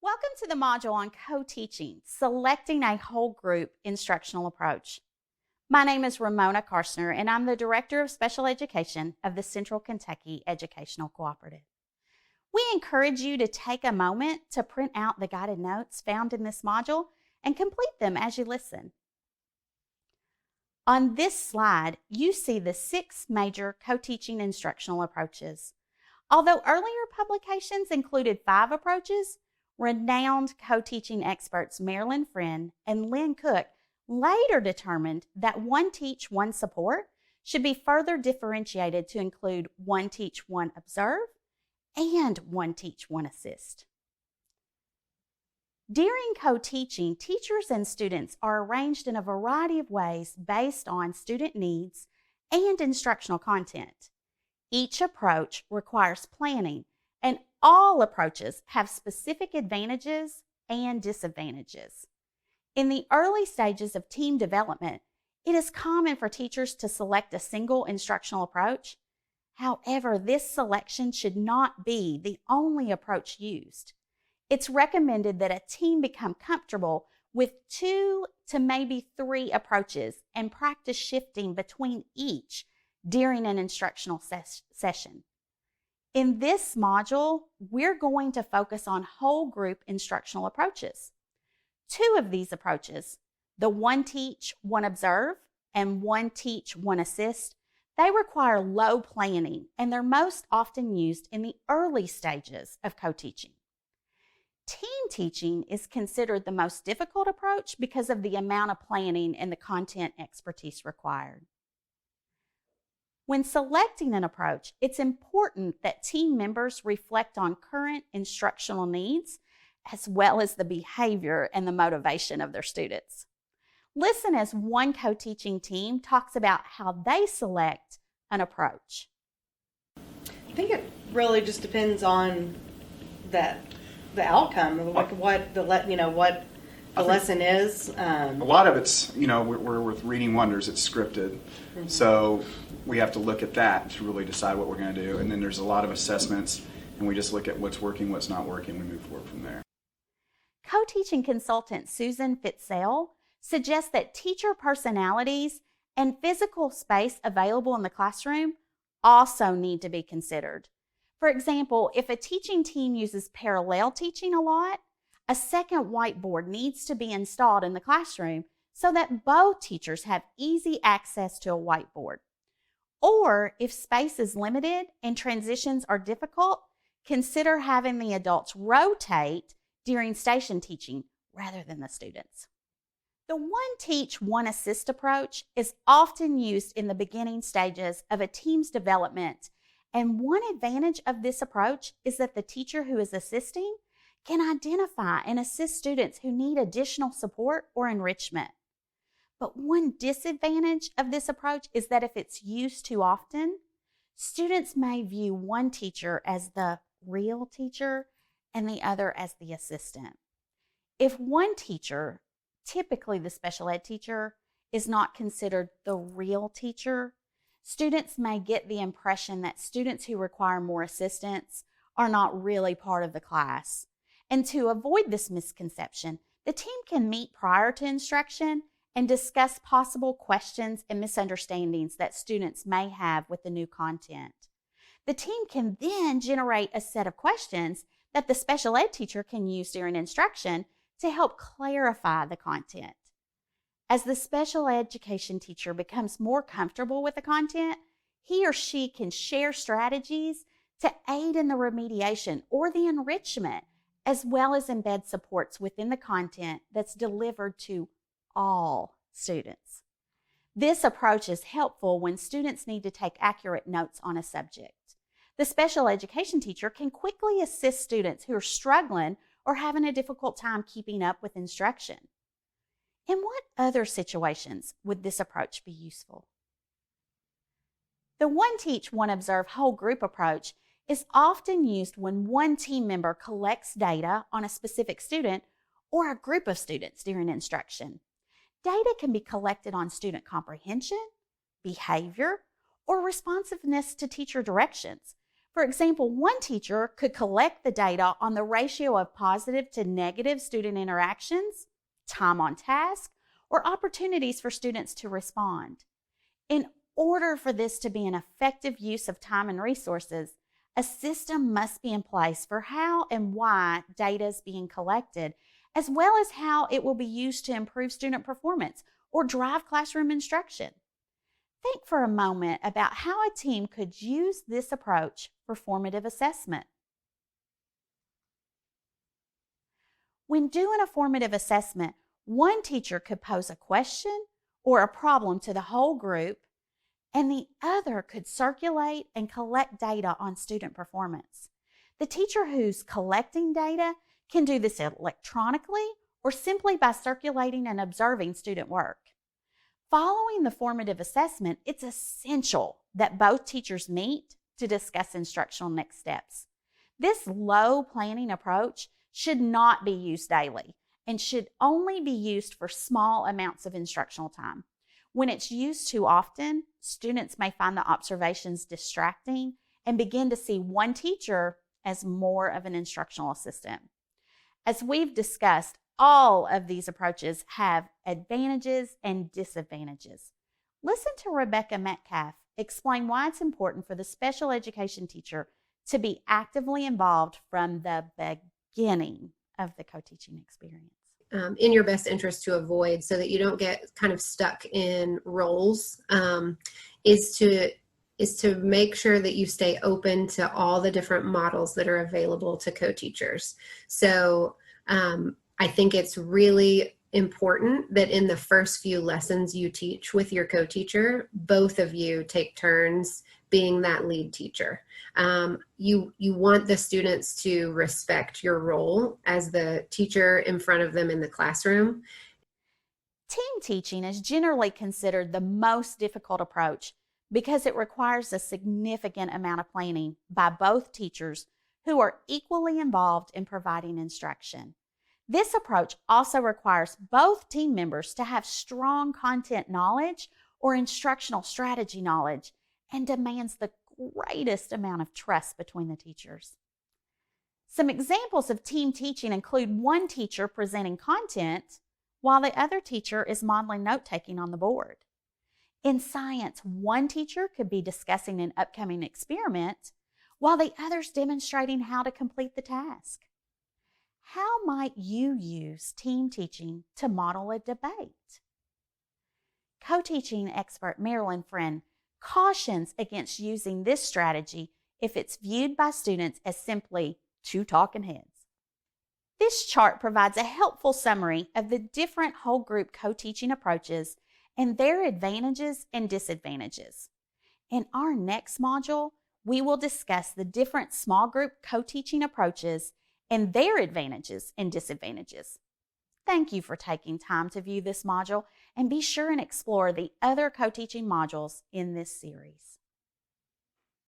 Welcome to the module on co-teaching, selecting a whole group instructional approach. My name is Ramona Karstner, and I'm the Director of Special Education of the Central Kentucky Educational Cooperative. We encourage you to take a moment to print out the guided notes found in this module and complete them as you listen. On this slide, you see the 6 major co-teaching instructional approaches. Although earlier publications included 5 approaches, renowned co-teaching experts Marilyn Friend and Lynn Cook later determined that one teach, one support should be further differentiated to include one teach, one observe, and one teach, one assist. During co-teaching, teachers and students are arranged in a variety of ways based on student needs and instructional content. Each approach requires planning, and all approaches have specific advantages and disadvantages. In the early stages of team development, it is common for teachers to select a single instructional approach. However, this selection should not be the only approach used. It's recommended that a team become comfortable with 2 to maybe 3 approaches and practice shifting between each during an instructional session. In this module, we're going to focus on whole group instructional approaches. 2 of these approaches, the one teach, one observe, and one teach, one assist, they require low planning, and they're most often used in the early stages of co-teaching. Team teaching is considered the most difficult approach because of the amount of planning and the content expertise required. When selecting an approach, it's important that team members reflect on current instructional needs as well as the behavior and the motivation of their students. Listen as one co-teaching team talks about how they select an approach. I think it really just depends on the outcome of what the lesson is. A lot of it's, we're with Reading Wonders, it's scripted. Mm-hmm. So we have to look at that to really decide what we're going to do. And then there's a lot of assessments, and we just look at what's working, what's not working, we move forward from there. Co-teaching consultant Susan Fitzell suggests that teacher personalities and physical space available in the classroom also need to be considered. For example, if a teaching team uses parallel teaching a lot, a second whiteboard needs to be installed in the classroom so that both teachers have easy access to a whiteboard. Or if space is limited and transitions are difficult, consider having the adults rotate during station teaching rather than the students. The one teach, one assist approach is often used in the beginning stages of a team's development, and one advantage of this approach is that the teacher who is assisting can identify and assist students who need additional support or enrichment. But one disadvantage of this approach is that if it's used too often, students may view one teacher as the real teacher and the other as the assistant. If one teacher, typically the special ed teacher, is not considered the real teacher, students may get the impression that students who require more assistance are not really part of the class. And to avoid this misconception, the team can meet prior to instruction and discuss possible questions and misunderstandings that students may have with the new content. The team can then generate a set of questions that the special ed teacher can use during instruction to help clarify the content. As the special education teacher becomes more comfortable with the content, he or she can share strategies to aid in the remediation or the enrichment, as well as embed supports within the content that's delivered to all students. This approach is helpful when students need to take accurate notes on a subject. The special education teacher can quickly assist students who are struggling or having a difficult time keeping up with instruction. In what other situations would this approach be useful? The one teach, one observe whole group approach is often used when one team member collects data on a specific student or a group of students during instruction. Data can be collected on student comprehension, behavior, or responsiveness to teacher directions. For example, one teacher could collect the data on the ratio of positive to negative student interactions, time on task, or opportunities for students to respond. In order for this to be an effective use of time and resources, a system must be in place for how and why data is being collected, as well as how it will be used to improve student performance or drive classroom instruction. Think for a moment about how a team could use this approach for formative assessment. When doing a formative assessment, one teacher could pose a question or a problem to the whole group, and the other could circulate and collect data on student performance. The teacher who's collecting data can do this electronically or simply by circulating and observing student work. Following the formative assessment, it's essential that both teachers meet to discuss instructional next steps. This low planning approach should not be used daily and should only be used for small amounts of instructional time. When it's used too often, students may find the observations distracting and begin to see one teacher as more of an instructional assistant. As we've discussed, all of these approaches have advantages and disadvantages. Listen to Rebecca Metcalf explain why it's important for the special education teacher to be actively involved from the beginning of the co-teaching experience. In your best interest to avoid, so that you don't get kind of stuck in roles, is to make sure that you stay open to all the different models that are available to co-teachers. So I think it's really important that in the first few lessons you teach with your co-teacher, both of you take turns being that lead teacher. You want the students to respect your role as the teacher in front of them in the classroom. Team teaching is generally considered the most difficult approach because it requires a significant amount of planning by both teachers who are equally involved in providing instruction. This approach also requires both team members to have strong content knowledge or instructional strategy knowledge and demands the greatest amount of trust between the teachers. Some examples of team teaching include one teacher presenting content while the other teacher is modeling note-taking on the board. In science, one teacher could be discussing an upcoming experiment while the other's demonstrating how to complete the task. How might you use team teaching to model a debate? Co-teaching expert Marilyn Friend cautions against using this strategy if it's viewed by students as simply two talking heads. This chart provides a helpful summary of the different whole group co-teaching approaches and their advantages and disadvantages. In our next module, we will discuss the different small group co-teaching approaches and their advantages and disadvantages. Thank you for taking time to view this module, and be sure and explore the other co-teaching modules in this series.